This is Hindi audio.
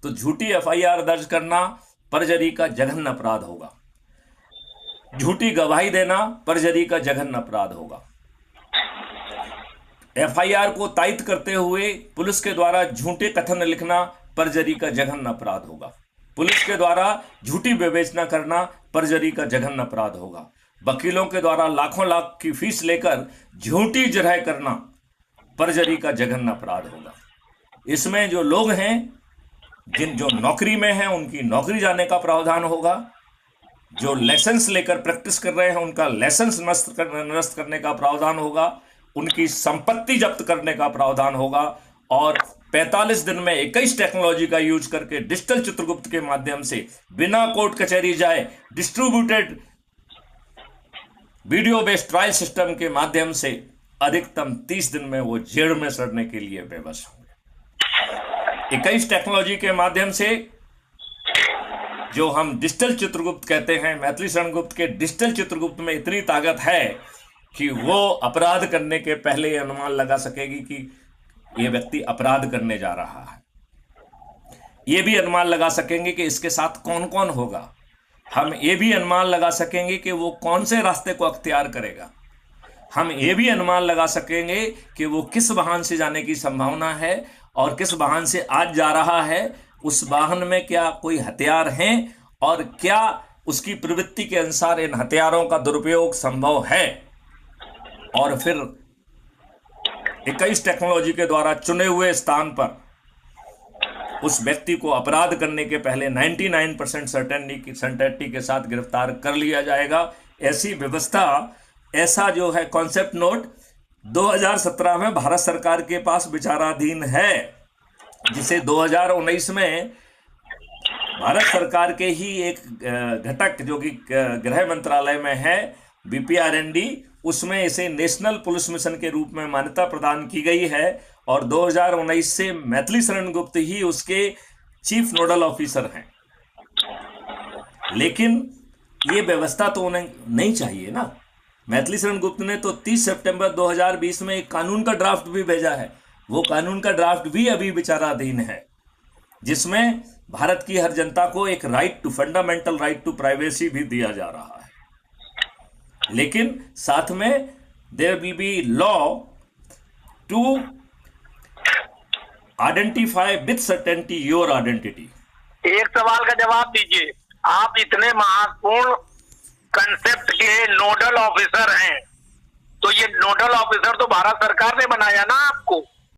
तो झूठी एफआईआर दर्ज करना परजरी का जघन्य अपराध होगा। झूठी गवाही देना परजरी का जघन्य अपराध होगा। एफआईआर को तायित करते हुए पुलिस के द्वारा झूठे कथन लिखना परजरी का जघन्य अपराध होगा। पुलिस के द्वारा झूठी विवेचना करना परजरी का जघन्य अपराध होगा। वकीलों के द्वारा लाखों लाख की फीस लेकर झूठी जरह करना परजरी का जघन्य अपराध होगा। इसमें जो लोग हैं, जो नौकरी में हैं, उनकी नौकरी जाने का प्रावधान होगा। जो लाइसेंस लेकर प्रैक्टिस कर रहे हैं, उनका लाइसेंस नष्ट करने का प्रावधान होगा। उनकी संपत्ति जब्त करने का प्रावधान होगा। और 45 दिन में 21 टेक्नोलॉजी का यूज करके डिजिटल चित्रगुप्त के माध्यम से बिना कोर्ट कचहरी जाए distributed video based trial system के माध्यम से अधिकतम 30 दिन में वो जेल में सड़ने के लिए बेबस होंगे। 21 टेक्नोलॉजी के माध्यम से जो हम डिजिटल चित्रगुप्त कहते हैं, मैथिली शरण गुप्त के डिजिटल चित्रगुप्त में इतनी ताकत है कि वो अपराध करने के पहले अनुमान लगा सकेगी कि ये व्यक्ति अपराध करने जा रहा है। ये भी अनुमान लगा सकेंगे कि इसके साथ कौन कौन होगा। हम ये भी अनुमान लगा सकेंगे कि वो कौन से रास्ते को अख्तियार करेगा। हम ये भी अनुमान लगा सकेंगे कि वो किस वाहन से जाने की संभावना है और किस वाहन से आज जा रहा है। उस वाहन में क्या कोई हथियार हैं और क्या उसकी प्रवृत्ति के अनुसार इन हथियारों का दुरुपयोग संभव है। और फिर 21 टेक्नोलॉजी के द्वारा चुने हुए स्थान पर उस व्यक्ति को अपराध करने के पहले 99% सर्टेनिटी के साथ गिरफ्तार कर लिया जाएगा। ऐसी व्यवस्था, ऐसा जो है कॉन्सेप्ट नोट 2017 में भारत सरकार के पास विचाराधीन है, जिसे 2019 में भारत सरकार के ही एक घटक जो कि गृह मंत्रालय में है, BPRND, उसमें इसे नेशनल पुलिस मिशन के रूप में मान्यता प्रदान की गई है। और 2019 से मैथिली शरण गुप्त ही उसके चीफ नोडल ऑफिसर हैं। लेकिन ये व्यवस्था तो उन्हें नहीं चाहिए ना। मैथिली शरण गुप्त ने तो 30 सितंबर 2020 में एक कानून का ड्राफ्ट भी भेजा है। वो कानून का ड्राफ्ट भी अभी विचाराधीन है, जिसमें भारत की हर जनता को एक फंडामेंटल राइट टू प्राइवेसी भी दिया जा रहा है। लेकिन साथ में there will be law to identify with certainty your identity. एक सवाल का जवाब दीजिए। आप इतने महत्वपूर्ण कंसेप्ट के नोडल ऑफिसर हैं, तो ये नोडल ऑफिसर तो भारत सरकार ने बनाया ना आपको।